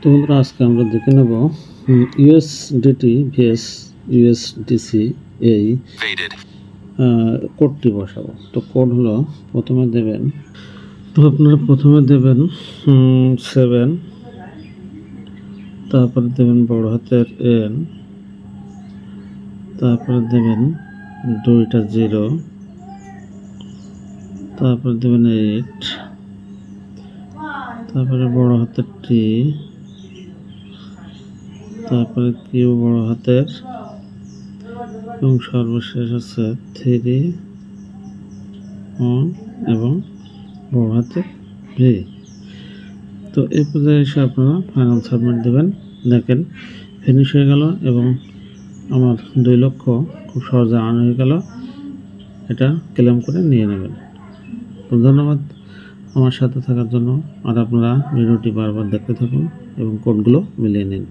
তো বন্ধুরা আজকে আমরা দেখে নেব ইউএসডিটি ভিএস ইউএসডিসি এই কোডটি বসাবো। তো কোড হলো প্রথমে দেবেন, তো আপনারা প্রথমে দেবেন 7, তারপরে দেবেন বড় হাতের N, তারপরে দেবেন 2টা 0, তারপরে দেবেন 8, তারপরে বড় হাতের T, তারপরে কিউ বড় হাতের এবং সর্বশেষ আছে 3 এবং বড় হাতের V। তো এই পর্যায়ে এসে আপনারা ফাইনাল সাবমিট দেবেন। দেখেন ফিনিশ হয়ে গেল এবং আমার 2 লক্ষ খুব সহজে আর্ন হয়ে গেল। এটা ক্লেম করে নিয়ে নেবেন। তো ধন্যবাদ আমার সাথে থাকার জন্য। আর আপনারা ভিডিওটি বারবার দেখতে থাকুন এবং কোডগুলো মিলিয়ে নিন।